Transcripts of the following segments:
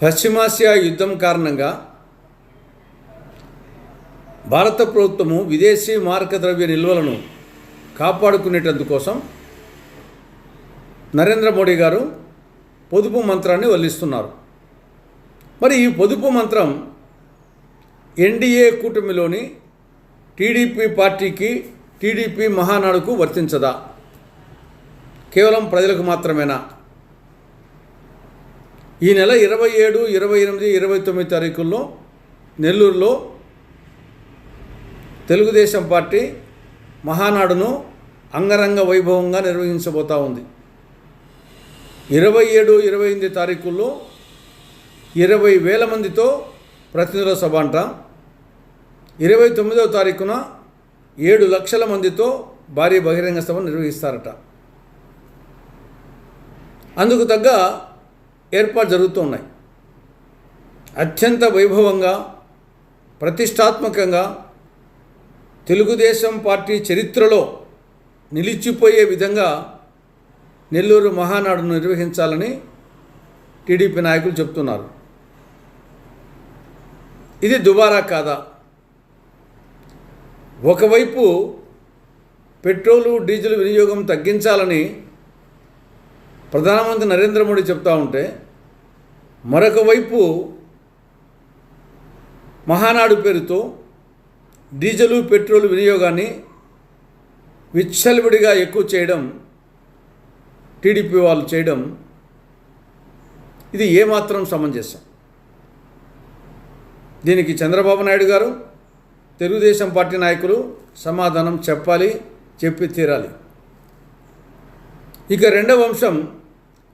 పశ్చిమాసియా యుద్ధం కారణంగా భారత ప్రభుత్వము విదేశీ మారక ద్రవ్య నిల్వలను కాపాడుకునేటందుకోసం నరేంద్ర మోడీ గారు పొదుపు మంత్రాన్ని వల్లిస్తున్నారు. మరి ఈ పొదుపు మంత్రం ఎన్డీఏ కూటమిలోని టీడీపీ పార్టీకి, టీడీపీ మహానాడుకు వర్తించదా? కేవలం ప్రజలకు మాత్రమేనా? ఈ నెల 27, 28, 29 తారీఖుల్లో నెల్లూరులో తెలుగుదేశం పార్టీ మహానాడును అంగరంగ వైభవంగా నిర్వహించబోతూ ఉంది. 27, 28 తారీఖుల్లో 20,000 మందితో ప్రతినిధుల సభ అంట. 29వ తారీఖున 7 లక్షల మందితో భారీ బహిరంగ సభ నిర్వహిస్తారట. అందుకు తగ్గ ఏర్పాటు జరుగుతున్నాయి. అత్యంత వైభవంగా, ప్రతిష్టాత్మకంగా తెలుగుదేశం పార్టీ చరిత్రలో నిలిచిపోయే విధంగా నెల్లూరు మహానాడును నిర్వహించాలని టీడీపీ నాయకులు చెప్తున్నారు. ఇది దుబారా కాదా? ఒకవైపు పెట్రోలు, డీజిల్ వినియోగం తగ్గించాలని ప్రధానమంత్రి నరేంద్ర మోడీ చెప్తా ఉంటే, మరొక వైపు మహానాడు పేరుతో డీజిలు, పెట్రోల్ వినియోగాన్ని విచ్చలవిడిగా ఎక్కువ చేయడం టీడీపీ వాళ్ళు చేయడం, ఇది ఏమాత్రం సమంజసం? దీనికి చంద్రబాబు నాయుడు గారు, తెలుగుదేశం పార్టీ నాయకులు సమాధానం చెప్పాలి, చెప్పి తీరాలి. ఇక రెండవ అంశం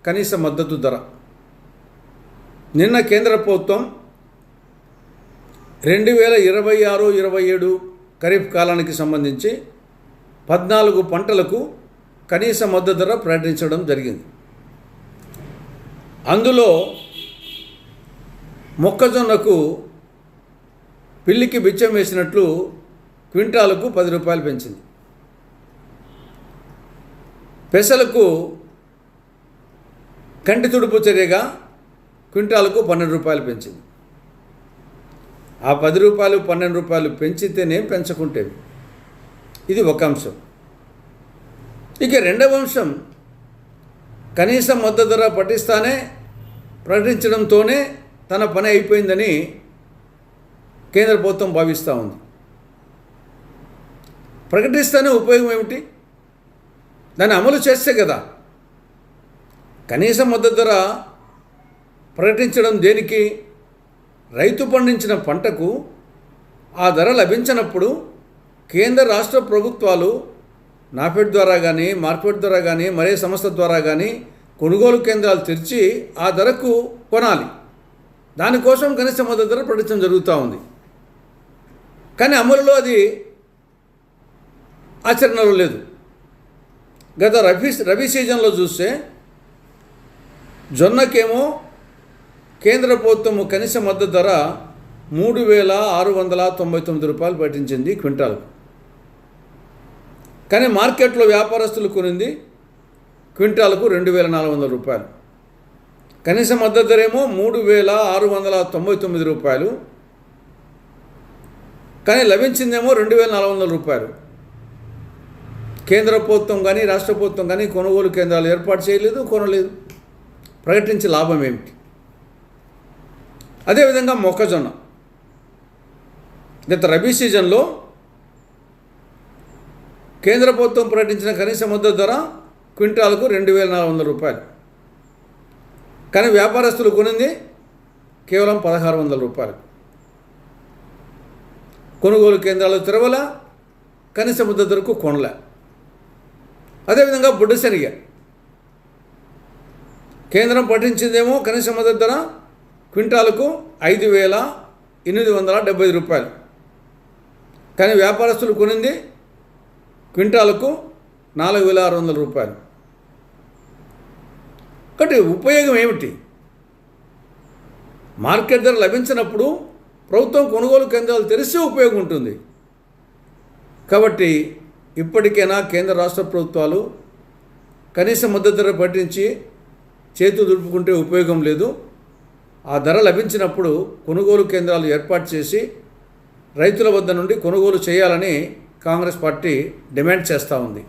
కనీస మద్దతు ధర. నిన్న కేంద్ర ప్రభుత్వం 2026-27 ఖరీఫ్ కాలానికి సంబంధించి 14 పంటలకు కనీస మద్దతు ధర ప్రకటించడం జరిగింది. అందులో మొక్కజొన్నకు పిల్లికి బిచ్చం వేసినట్లు క్వింటాలకు 10 రూపాయలు పెంచింది. పెసలకు కంటి తుడుపు చర్యగా క్వింటాలకు 12 రూపాయలు పెంచింది. ఆ 10 రూపాయలు, 12 రూపాయలు పెంచితేనే పెంచకుంటేవి. ఇది ఒక అంశం. ఇక రెండవ అంశం, కనీస మద్దతు ధర ప్రకటించడంతోనే తన పని అయిపోయిందని కేంద్ర ప్రభుత్వం భావిస్తూ ఉంది. ప్రకటిస్తేనే ఉపయోగం ఏమిటి? దాన్ని అమలు చేస్తే కదా. కనీస మద్దతు ధర ప్రకటించడం దేనికి? రైతు పండించిన పంటకు ఆ ధర లభించినప్పుడు కేంద్ర రాష్ట్ర ప్రభుత్వాలు నాఫెడ్ ద్వారా కానీ, మార్కెట్ ద్వారా కానీ, మరే సంస్థ ద్వారా కానీ కొనుగోలు కేంద్రాలు తెరిచి ఆ ధరకు కొనాలి. దానికోసం కనీస మద్దతు ధర ప్రకటించడం జరుగుతూ ఉంది. కానీ అమలులో అది ఆచరణలో లేదు. గత రబీ సీజన్లో చూస్తే జొన్నకేమో కేంద్ర ప్రభుత్వము కనీస మద్దతు ధర 3,699 రూపాయలు ప్రకటించింది క్వింటాల్కు. కానీ మార్కెట్లో వ్యాపారస్తులు కొనింది క్వింటాల్కు 2,400 రూపాయలు. కనీస మద్దతు ధర ఏమో 3,699 రూపాయలు, కానీ లభించిందేమో 2,400 రూపాయలు. కేంద్ర ప్రభుత్వం కానీ, రాష్ట్ర ప్రభుత్వం కానీ కొనుగోలు కేంద్రాలు ఏర్పాటు చేయలేదు, కొనలేదు. ప్రకటించే లాభం ఏమిటి? అదేవిధంగా మొక్కజొన్న గత రబీ సీజన్లో కేంద్ర ప్రభుత్వం ప్రకటించిన కనీస మద్దతు ధర క్వింటాల్కు 2,400 రూపాయలు. కానీ వ్యాపారస్తులు కొనింది కేవలం 1,600 రూపాయలు. కొనుగోలు కేంద్రాలు తెరవల, కనీస మద్దతు ధరకు కొనలే. అదేవిధంగా బుడ్డ శనగ కేంద్రం ప్రకటించిందేమో కనీస మద్దతు ధర క్వింటాలకు 5,870 రూపాయలు. కానీ వ్యాపారస్తులు కొనింది క్వింటాలకు 4,600 రూపాయలు. కాబట్టి ఉపయోగం ఏమిటి? మార్కెట్ ధర లభించినప్పుడు ప్రభుత్వం కొనుగోలు కేంద్రాలు తెరిస్తే ఉపయోగం ఉంటుంది. కాబట్టి ఇప్పటికైనా కేంద్ర రాష్ట్ర ప్రభుత్వాలు కనీస మద్దతు ధర ప్రకటించి చేతులు దులుపుకుంటే ఉపయోగం లేదు. ఆ ధర లభించినప్పుడు కొనుగోలు కేంద్రాలు ఏర్పాటు చేసి రైతుల వద్ద నుండి కొనుగోలు చేయాలని కాంగ్రెస్ పార్టీ డిమాండ్ చేస్తూ ఉంది.